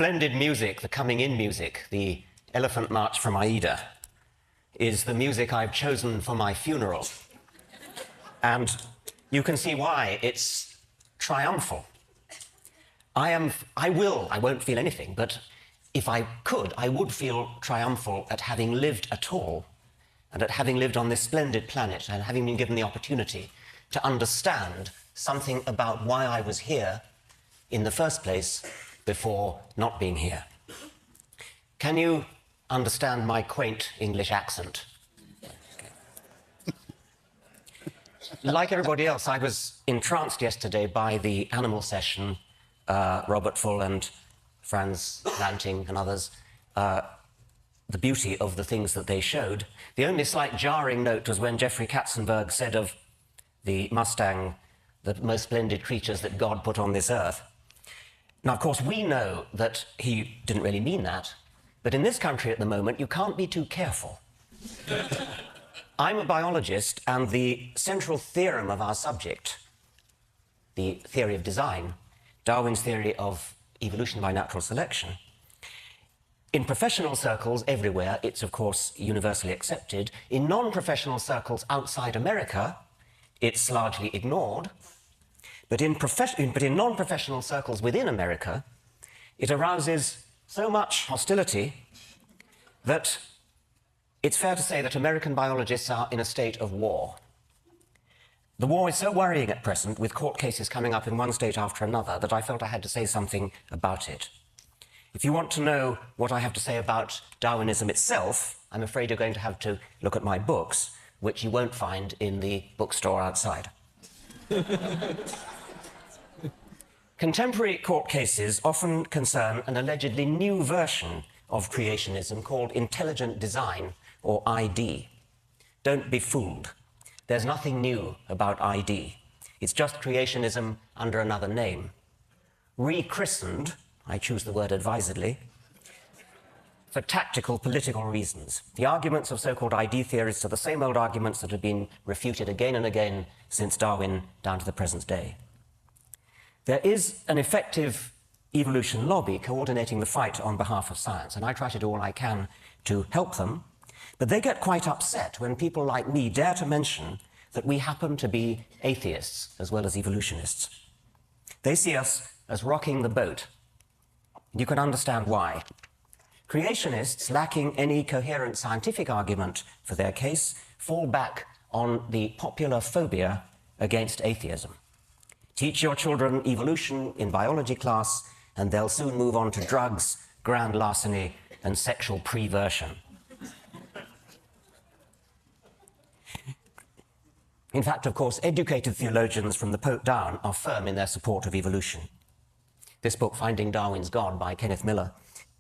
splendid music, the coming in music, the Elephant March from Aida, is the music I've chosen for my funeral. And you can see why it's triumphal. I won't feel anything, but if I could, I would feel triumphal at having lived at all, and at having lived on this splendid planet, and having been given the opportunity to understand something about why I was here in the first place before not being here. Can you understand my quaint English accent? Like everybody else, I was entranced yesterday by the animal session, Robert Full and Franz Lanting and others, the beauty of the things that they showed. The only slight jarring note was when Jeffrey Katzenberg said of the Mustang, the most splendid creatures that God put on this earth. Now, of course, we know that he didn't really mean that, but in this country at the moment, you can't be too careful. I'm a biologist, and the central theorem of our subject, the theory of design, Darwin's theory of evolution by natural selection, in professional circles everywhere, it's of course universally accepted. In non-professional circles outside America, it's largely ignored. But in non-professional circles within America, it arouses so much hostility that it's fair to say that American biologists are in a state of war. The war is so worrying at present, with court cases coming up in one state after another, that I felt I had to say something about it. If you want to know what I have to say about Darwinism itself, I'm afraid you're going to have to look at my books, which you won't find in the bookstore outside. Contemporary court cases often concern an allegedly new version of creationism called intelligent design, or ID. Don't be fooled. There's nothing new about ID. It's just creationism under another name. Rechristened, I choose the word advisedly, for tactical political reasons. The arguments of so-called ID theorists are the same old arguments that have been refuted again and again since Darwin down to the present day. There is an effective evolution lobby coordinating the fight on behalf of science, and I try to do all I can to help them, but they get quite upset when people like me dare to mention that we happen to be atheists as well as evolutionists. They see us as rocking the boat. You can understand why. Creationists, lacking any coherent scientific argument for their case, fall back on the popular phobia against atheism. Teach your children evolution in biology class, and they'll soon move on to drugs, grand larceny, and sexual perversion. In fact, of course, educated theologians from the Pope down are firm in their support of evolution. This book, Finding Darwin's God, by Kenneth Miller,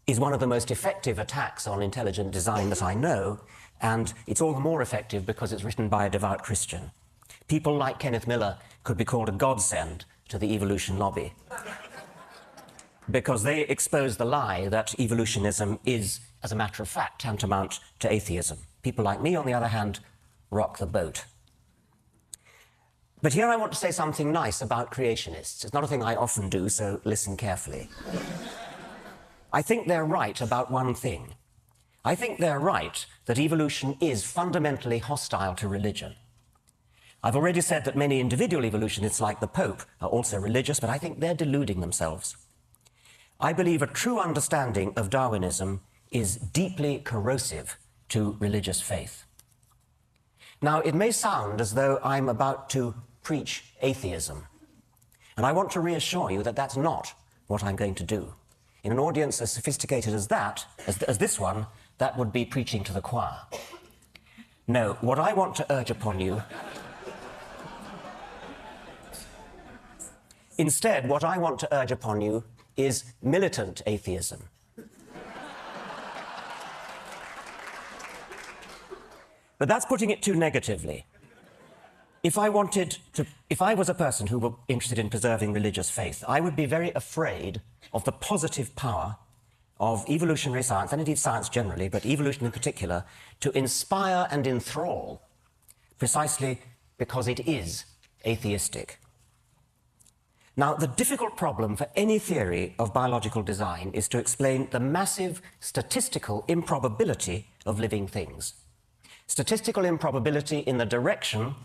is one of the most effective attacks on intelligent design that I know, and it's all the more effective because it's written by a devout Christian. People like Kenneth Miller could be called a godsend to the evolution lobby, because they expose the lie that evolutionism is, as a matter of fact, tantamount to atheism. People like me, on the other hand, rock the boat. But here I want to say something nice about creationists. It's not a thing I often do, so listen carefully. I think they're right about one thing. I think they're right that evolution is fundamentally hostile to religion. I've already said that many individual evolutionists, like the Pope, are also religious, but I think they're deluding themselves. I believe a true understanding of Darwinism is deeply corrosive to religious faith. Now, it may sound as though I'm about to preach atheism, and I want to reassure you that that's not what I'm going to do. In an audience as sophisticated as that, as this one, that would be preaching to the choir. No, what I want to urge upon you... Instead, what I want to urge upon you is militant atheism. But that's putting it too negatively. If I was a person who were interested in preserving religious faith, I would be very afraid of the positive power of evolutionary science, and indeed science generally, but evolution in particular, to inspire and enthrall, precisely because it is atheistic. Now, the difficult problem for any theory of biological design is to explain the massive statistical improbability of living things. Statistical improbability in the direction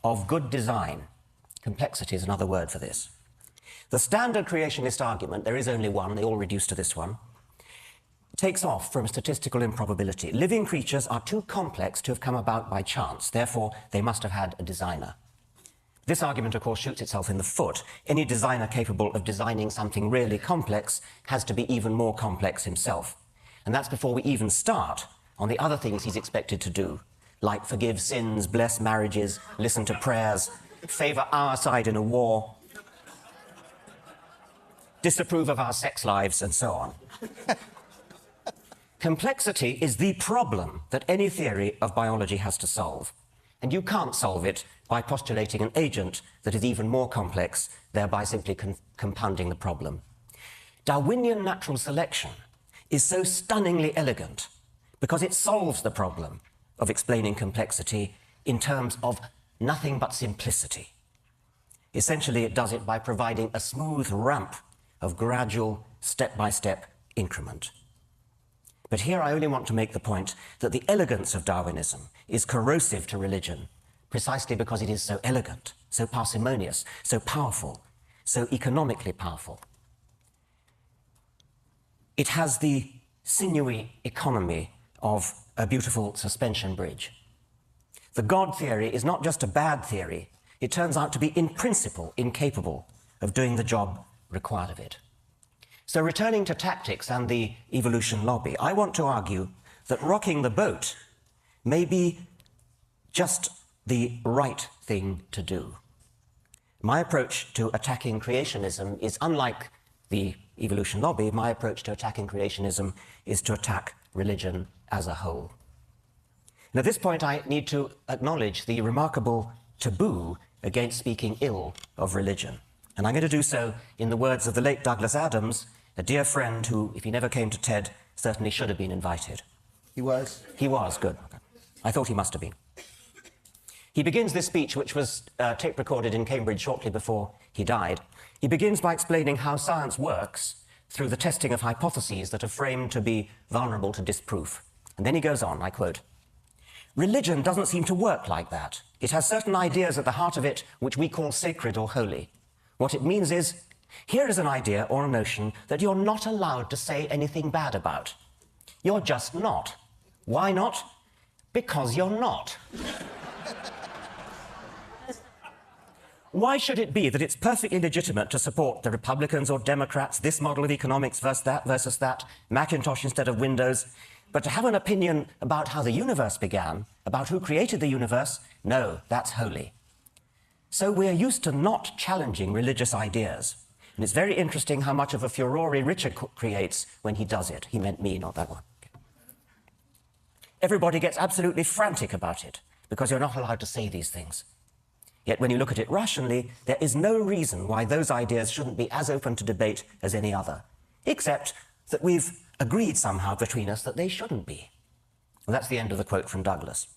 of good design. Complexity is another word for this. The standard creationist argument, there is only one, they all reduce to this one, takes off from statistical improbability. Living creatures are too complex to have come about by chance, therefore they must have had a designer. This argument, of course, shoots itself in the foot. Any designer capable of designing something really complex has to be even more complex himself. And that's before we even start on the other things he's expected to do, like forgive sins, bless marriages, listen to prayers, favor our side in a war, disapprove of our sex lives, and so on. Complexity is the problem that any theory of biology has to solve. And you can't solve it by postulating an agent that is even more complex, thereby simply compounding the problem. Darwinian natural selection is so stunningly elegant because it solves the problem of explaining complexity in terms of nothing but simplicity. Essentially, it does it by providing a smooth ramp of gradual, step-by-step increment. But here I only want to make the point that the elegance of Darwinism is corrosive to religion, precisely because it is so elegant, so parsimonious, so powerful, so economically powerful. It has the sinewy economy of a beautiful suspension bridge. The God theory is not just a bad theory, it turns out to be in principle incapable of doing the job required of it. So returning to tactics and the evolution lobby, I want to argue that rocking the boat may be just the right thing to do. My approach to attacking creationism is unlike the evolution lobby. My approach to attacking creationism is to attack religion as a whole. And at this point, I need to acknowledge the remarkable taboo against speaking ill of religion. And I'm going to do so in the words of the late Douglas Adams, a dear friend who, if he never came to TED, certainly should have been invited. He was? He was, good. I thought he must have been. He begins this speech, which was tape-recorded in Cambridge shortly before he died. He begins by explaining how science works through the testing of hypotheses that are framed to be vulnerable to disproof. And then he goes on, I quote, "Religion doesn't seem to work like that. It has certain ideas at the heart of it which we call sacred or holy. What it means is, here is an idea or a notion that you're not allowed to say anything bad about. You're just not. Why not? Because you're not. Why should it be that it's perfectly legitimate to support the Republicans or Democrats, this model of economics versus that, Macintosh instead of Windows, but to have an opinion about how the universe began, about who created the universe, no, that's holy. So we're used to not challenging religious ideas. And it's very interesting how much of a furore Richard creates when he does it. He meant me, not that one. Everybody gets absolutely frantic about it because you're not allowed to say these things. Yet when you look at it rationally, there is no reason why those ideas shouldn't be as open to debate as any other, except that we've agreed somehow between us that they shouldn't be. And that's the end of the quote from Douglas.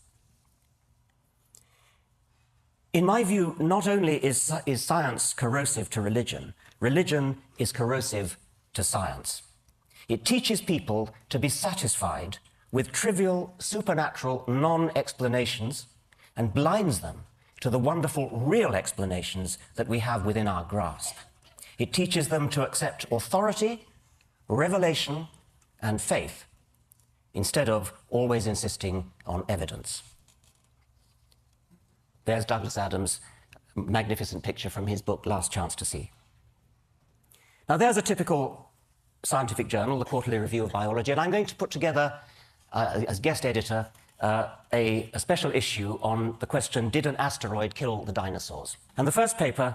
In my view, not only is science corrosive to religion, religion is corrosive to science. It teaches people to be satisfied with trivial, supernatural non-explanations and blinds them to the wonderful real explanations that we have within our grasp. It teaches them to accept authority, revelation, and faith, instead of always insisting on evidence. There's Douglas Adams' magnificent picture from his book, Last Chance to See. Now, there's a typical scientific journal, the Quarterly Review of Biology, and I'm going to put together, as guest editor, a special issue on the question, did an asteroid kill the dinosaurs? And the first paper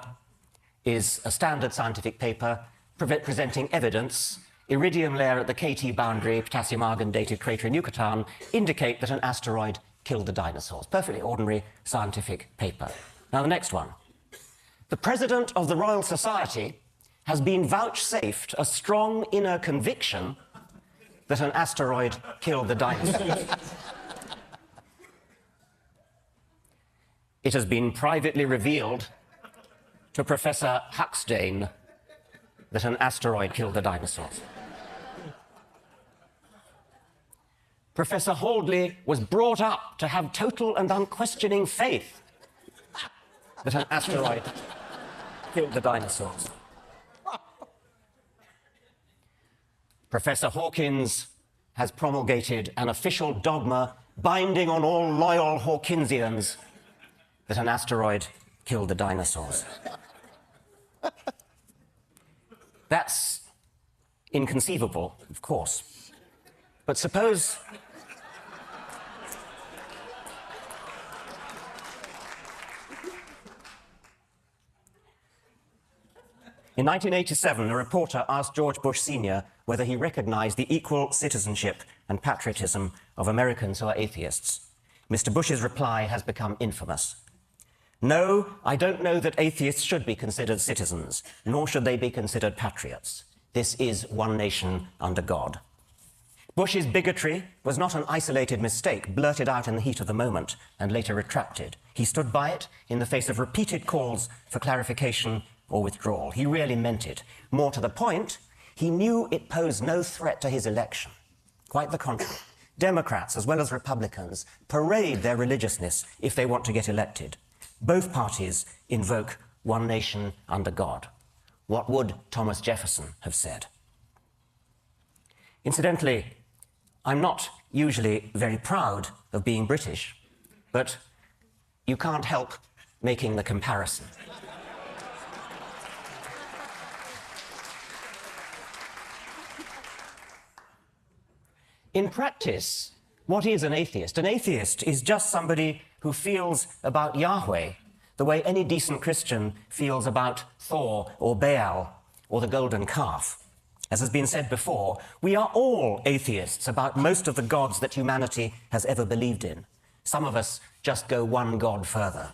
is a standard scientific paper presenting evidence. Iridium layer at the KT boundary, potassium-argon dated crater in Yucatan, indicate that an asteroid killed the dinosaurs. Perfectly ordinary scientific paper. Now, the next one. The President of the Royal Society has been vouchsafed a strong inner conviction that an asteroid killed the dinosaurs. It has been privately revealed to Professor Huxtane that an asteroid killed the dinosaurs. Professor Haldley was brought up to have total and unquestioning faith that an asteroid killed the dinosaurs. Professor Hawkins has promulgated an official dogma binding on all loyal Hawkinsians that an asteroid killed the dinosaurs. That's inconceivable, of course. But suppose in 1987, a reporter asked George Bush Sr. whether he recognized the equal citizenship and patriotism of Americans who are atheists. Mr. Bush's reply has become infamous. No, I don't know that atheists should be considered citizens, nor should they be considered patriots. This is one nation under God. Bush's bigotry was not an isolated mistake blurted out in the heat of the moment and later retracted. He stood by it in the face of repeated calls for clarification or withdrawal. He really meant it. More to the point, he knew it posed no threat to his election. Quite the contrary. Democrats, as well as Republicans, parade their religiousness if they want to get elected. Both parties invoke one nation under God. What would Thomas Jefferson have said? Incidentally, I'm not usually very proud of being British, but you can't help making the comparison. In practice, what is an atheist? An atheist is just somebody who feels about Yahweh the way any decent Christian feels about Thor or Baal or the golden calf. As has been said before, we are all atheists about most of the gods that humanity has ever believed in. Some of us just go one god further.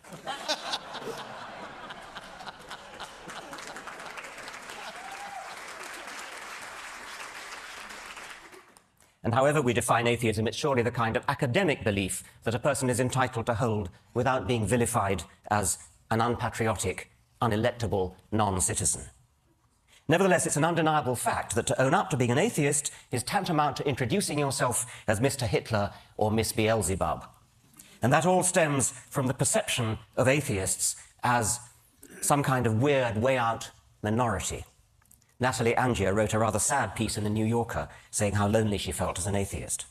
And however we define atheism, it's surely the kind of academic belief that a person is entitled to hold without being vilified as an unpatriotic, unelectable non-citizen. Nevertheless, it's an undeniable fact that to own up to being an atheist is tantamount to introducing yourself as Mr. Hitler or Miss Beelzebub. And that all stems from the perception of atheists as some kind of weird, way-out minority. Natalie Angier wrote a rather sad piece in The New Yorker saying how lonely she felt as an atheist.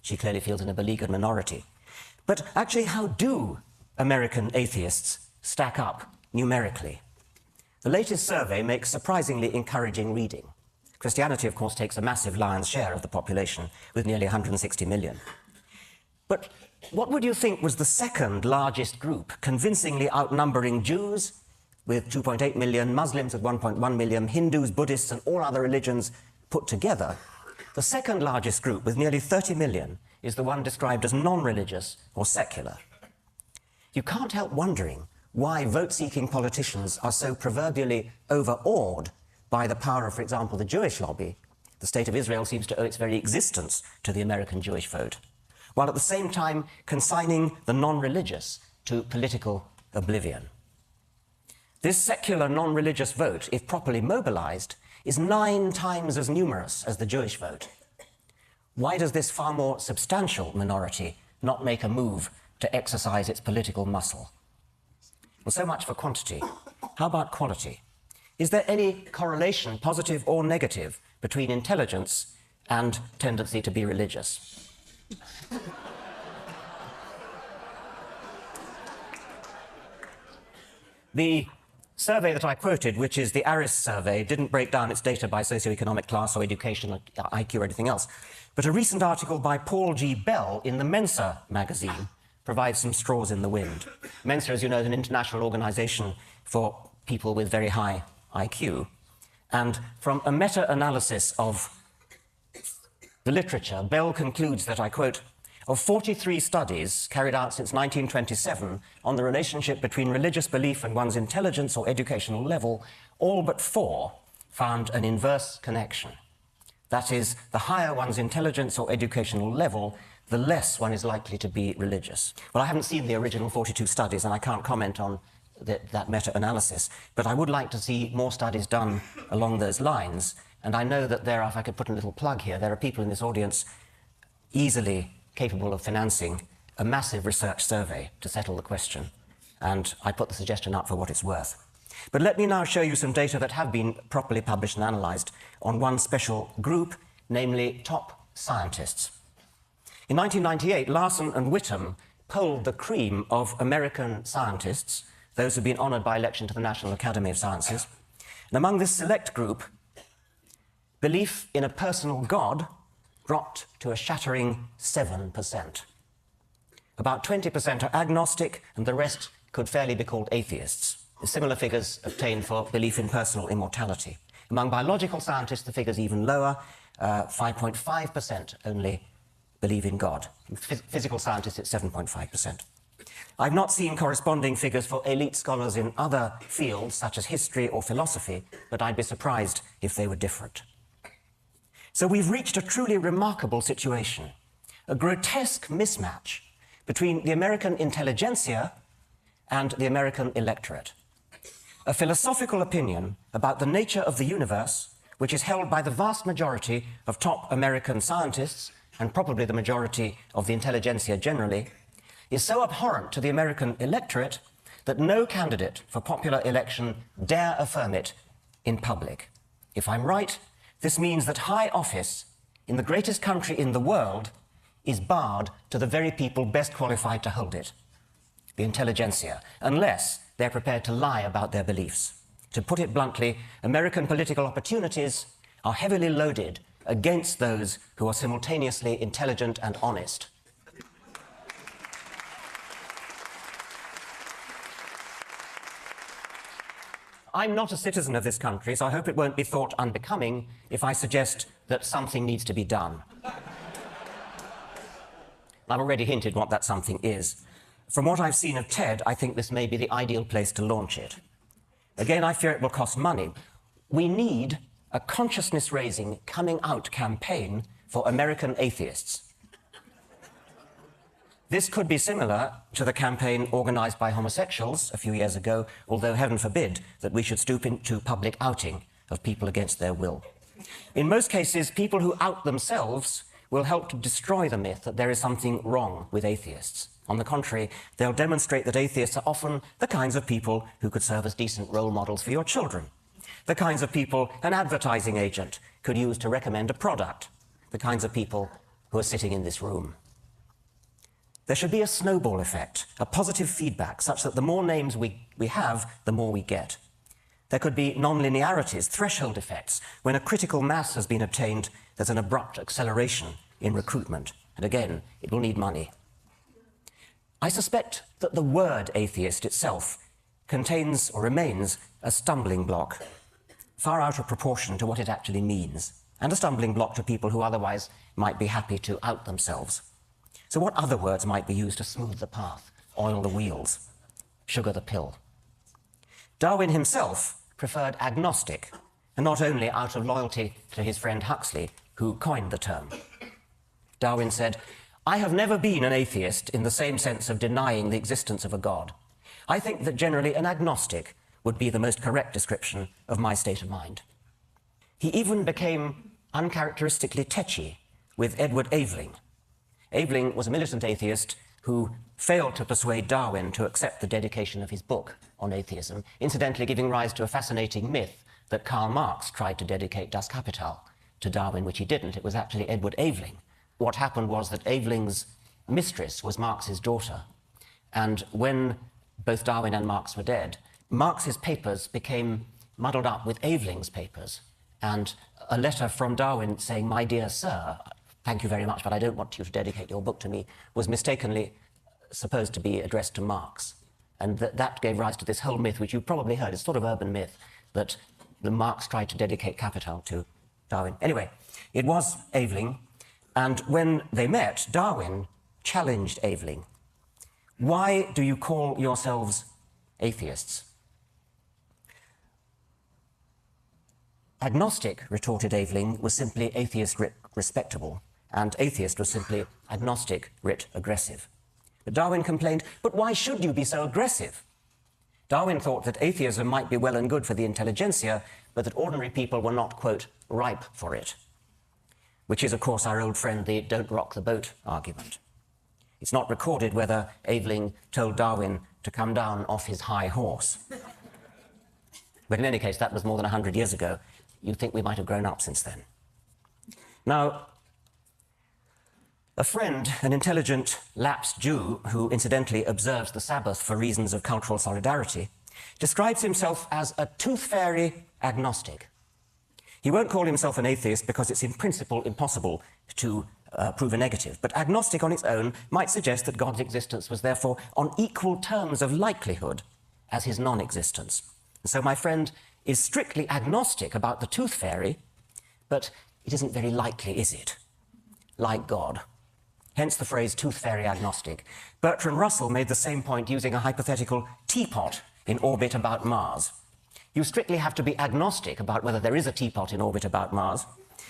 She clearly feels in a beleaguered minority. But actually, how do American atheists stack up numerically? The latest survey makes surprisingly encouraging reading. Christianity, of course, takes a massive lion's share of the population, with nearly 160 million. But what would you think was the second largest group, convincingly outnumbering Jews, with 2.8 million, Muslims with 1.1 million, Hindus, Buddhists, and all other religions put together? The second largest group, with nearly 30 million, is the one described as non-religious or secular. You can't help wondering why vote-seeking politicians are so proverbially overawed by the power of, for example, the Jewish lobby. The State of Israel seems to owe its very existence to the American Jewish vote, while at the same time consigning the non-religious to political oblivion. This secular non-religious vote, if properly mobilized, is 9 times as numerous as the Jewish vote. Why does this far more substantial minority not make a move to exercise its political muscle? Well, so much for quantity. How about quality? Is there any correlation, positive or negative, between intelligence and tendency to be religious? The survey that I quoted, which is the ARIS survey, didn't break down its data by socioeconomic class or education or IQ or anything else. But a recent article by Paul G. Bell in the Mensa magazine provides some straws in the wind. Mensa, as you know, is an international organization for people with very high IQ. And from a meta-analysis of the literature, Bell concludes that, I quote, of 43 studies carried out since 1927 on the relationship between religious belief and one's intelligence or educational level, all but 4 found an inverse connection. That is, the higher one's intelligence or educational level, the less one is likely to be religious. Well, I haven't seen the original 42 studies, and I can't comment on that meta-analysis, but I would like to see more studies done along those lines. And I know that there are, if I could put a little plug here, there are people in this audience easily capable of financing a massive research survey to settle the question. And I put the suggestion up for what it's worth. But let me now show you some data that have been properly published and analysed on one special group, namely top scientists. In 1998, Larson and Whittam polled the cream of American scientists, those who've been honoured by election to the National Academy of Sciences. And among this select group, belief in a personal God dropped to a shattering 7%. About 20% are agnostic, and the rest could fairly be called atheists. Similar figures obtained for belief in personal immortality. Among biological scientists, the figure's even lower. 5.5% only believe in God. Physical scientists, it's 7.5%. I've not seen corresponding figures for elite scholars in other fields, such as history or philosophy, but I'd be surprised if they were different. So we've reached a truly remarkable situation, a grotesque mismatch between the American intelligentsia and the American electorate. A philosophical opinion about the nature of the universe, which is held by the vast majority of top American scientists, and probably the majority of the intelligentsia generally, is so abhorrent to the American electorate that no candidate for popular election dare affirm it in public. If I'm right, this means that high office in the greatest country in the world is barred to the very people best qualified to hold it, the intelligentsia, unless they're prepared to lie about their beliefs. To put it bluntly, American political opportunities are heavily loaded against those who are simultaneously intelligent and honest. I'm not a citizen of this country, so I hope it won't be thought unbecoming if I suggest that something needs to be done. I've already hinted what that something is. From what I've seen of TED, I think this may be the ideal place to launch it. Again, I fear it will cost money. We need a consciousness-raising, coming-out campaign for American atheists. This could be similar to the campaign organised by homosexuals a few years ago, although heaven forbid that we should stoop into public outing of people against their will. In most cases, people who out themselves will help to destroy the myth that there is something wrong with atheists. On the contrary, they'll demonstrate that atheists are often the kinds of people who could serve as decent role models for your children, the kinds of people an advertising agent could use to recommend a product, the kinds of people who are sitting in this room. There should be a snowball effect, a positive feedback, such that the more names we have, the more we get. There could be non-linearities, threshold effects. When a critical mass has been obtained, there's an abrupt acceleration in recruitment. And again, it will need money. I suspect that the word atheist itself contains or remains a stumbling block, far out of proportion to what it actually means, and a stumbling block to people who otherwise might be happy to out themselves. So what other words might be used to smooth the path, oil the wheels, sugar the pill? Darwin himself preferred agnostic, and not only out of loyalty to his friend Huxley, who coined the term. Darwin said, "I have never been an atheist in the same sense of denying the existence of a God. I think that generally an agnostic would be the most correct description of my state of mind." He even became uncharacteristically tetchy with Edward Aveling. Aveling was a militant atheist who failed to persuade Darwin to accept the dedication of his book on atheism, incidentally giving rise to a fascinating myth that Karl Marx tried to dedicate Das Kapital to Darwin, which he didn't. It was actually Edward Aveling. What happened was that Aveling's mistress was Marx's daughter, and when both Darwin and Marx were dead, Marx's papers became muddled up with Aveling's papers, and a letter from Darwin saying, "My dear sir, thank you very much, but I don't want you to dedicate your book to me," was mistakenly supposed to be addressed to Marx. And that gave rise to this whole myth, which you've probably heard, it's sort of urban myth, that Marx tried to dedicate Capital to Darwin. Anyway, it was Aveling, and when they met, Darwin challenged Aveling. "Why do you call yourselves atheists?" "Agnostic," retorted Aveling, "was simply atheist writ respectable, and atheist was simply agnostic writ aggressive." But Darwin complained, "But why should you be so aggressive? Darwin thought that atheism might be well and good for the intelligentsia, but that ordinary people were not, quote, ripe for it, which is, of course, our old friend, the don't rock the boat argument. It's not recorded whether Aveling told Darwin to come down off his high horse. But in any case, that was more than 100 years ago. You'd think we might have grown up since then. Now, a friend, an intelligent, lapsed Jew, who incidentally observes the Sabbath for reasons of cultural solidarity, describes himself as a tooth fairy agnostic. He won't call himself an atheist because it's in principle impossible to prove a negative, but agnostic on its own might suggest that God's existence was therefore on equal terms of likelihood as his non-existence. And so my friend is strictly agnostic about the tooth fairy, but it isn't very likely, is it? Like God. Hence the phrase tooth fairy agnostic. Bertrand Russell made the same point using a hypothetical teapot in orbit about Mars. You strictly have to be agnostic about whether there is a teapot in orbit about Mars,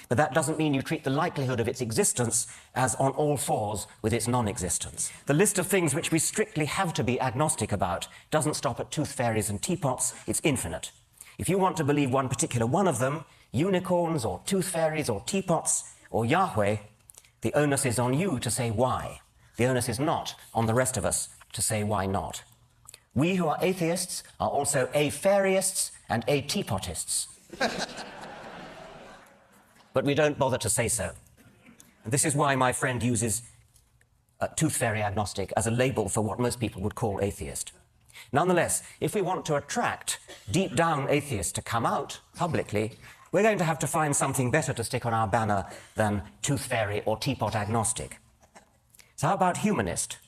but that doesn't mean you treat the likelihood of its existence as on all fours with its non-existence. The list of things which we strictly have to be agnostic about doesn't stop at tooth fairies and teapots, it's infinite. If you want to believe one particular one of them, unicorns or tooth fairies or teapots or Yahweh, the onus is on you to say why. The onus is not on the rest of us to say why not. We who are atheists are also a-fairyists and a-teapotists. But we don't bother to say so. And this is why my friend uses tooth fairy agnostic as a label for what most people would call atheist. Nonetheless, if we want to attract deep down atheists to come out publicly, we're going to have to find something better to stick on our banner than tooth fairy or teapot agnostic. So how about humanist?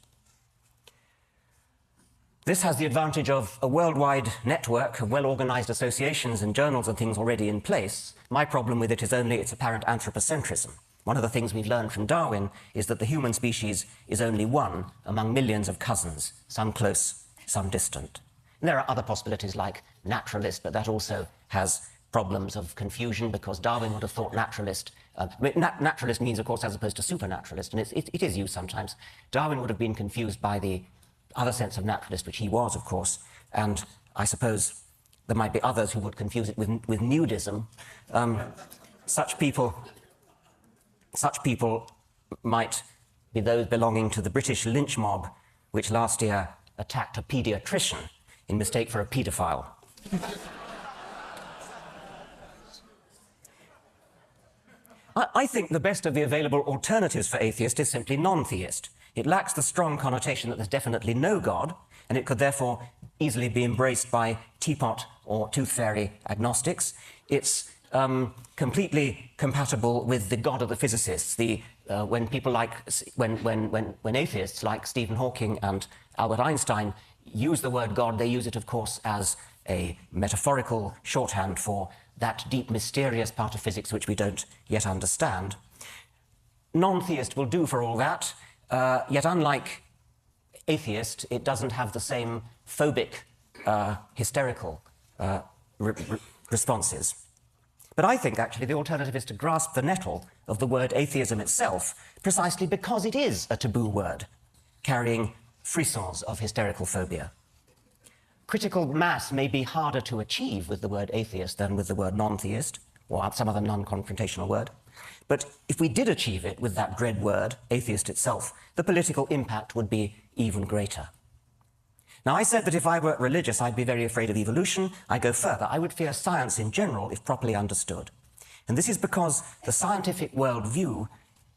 This has the advantage of a worldwide network of well-organized associations and journals and things already in place. My problem with it is only its apparent anthropocentrism. One of the things we've learned from Darwin is that the human species is only one among millions of cousins, some close, some distant. And there are other possibilities like naturalist, but that also has problems of confusion because Darwin would have thought naturalist. Naturalist means, of course, as opposed to supernaturalist, and it is used sometimes. Darwin would have been confused by the other sense of naturalist, which he was, of course, and I suppose there might be others who would confuse it with nudism. Such people might be those belonging to the British lynch mob, which last year attacked a paediatrician in mistake for a paedophile. I think the best of the available alternatives for atheist is simply non-theist. It lacks the strong connotation that there's definitely no God, and it could therefore easily be embraced by teapot or tooth fairy agnostics. It's completely compatible with the God of the physicists. When atheists like Stephen Hawking and Albert Einstein use the word God, they use it, of course, as a metaphorical shorthand for that deep, mysterious part of physics which we don't yet understand. Non-theist will do for all that. Yet unlike atheist, it doesn't have the same phobic, hysterical responses. But I think, actually, the alternative is to grasp the nettle of the word atheism itself, precisely because it is a taboo word, carrying frissons of hysterical phobia. Critical mass may be harder to achieve with the word atheist than with the word non-theist, or some other non-confrontational word. But if we did achieve it with that dread word, atheist itself, the political impact would be even greater. Now, I said that if I were religious, I'd be very afraid of evolution. I go further. I would fear science in general, if properly understood. And this is because the scientific worldview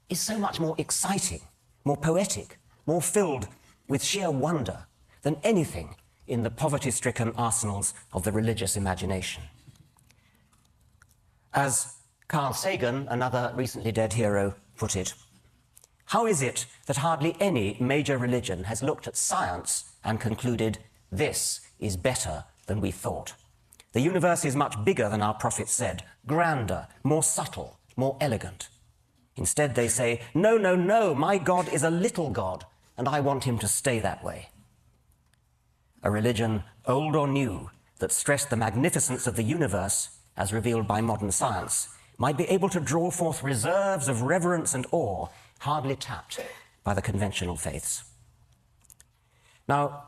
is so much more exciting, more poetic, more filled with sheer wonder than anything in the poverty-stricken arsenals of the religious imagination. As Carl Sagan, another recently dead hero, put it, how is it that hardly any major religion has looked at science and concluded, this is better than we thought? The universe is much bigger than our prophets said, grander, more subtle, more elegant. Instead, they say, no, no, no, my God is a little God, and I want him to stay that way. A religion, old or new, that stressed the magnificence of the universe, as revealed by modern science, might be able to draw forth reserves of reverence and awe hardly tapped by the conventional faiths. Now,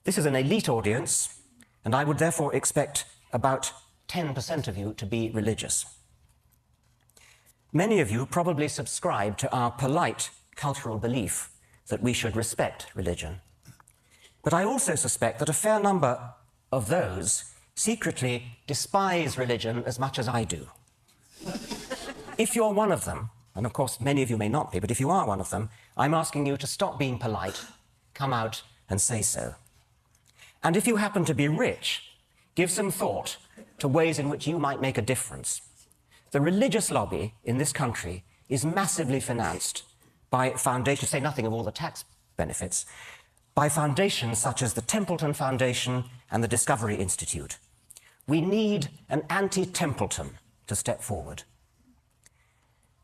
this is an elite audience, and I would therefore expect about 10% of you to be religious. Many of you probably subscribe to our polite cultural belief that we should respect religion. But I also suspect that a fair number of those secretly despise religion as much as I do. If you're one of them, and of course many of you may not be, but if you are one of them, I'm asking you to stop being polite, come out and say so. And if you happen to be rich, give some thought to ways in which you might make a difference. The religious lobby in this country is massively financed by foundations, say nothing of all the tax benefits, by foundations such as the Templeton Foundation and the Discovery Institute. We need an anti-Templeton to step forward.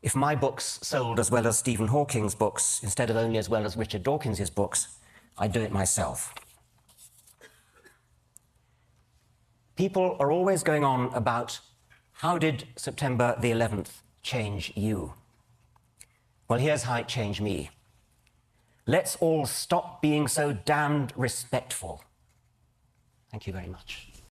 If my books sold as well as Stephen Hawking's books, instead of only as well as Richard Dawkins' books, I'd do it myself. People are always going on about, how did September the 11th change you? Well, here's how it changed me. Let's all stop being so damned respectful. Thank you very much.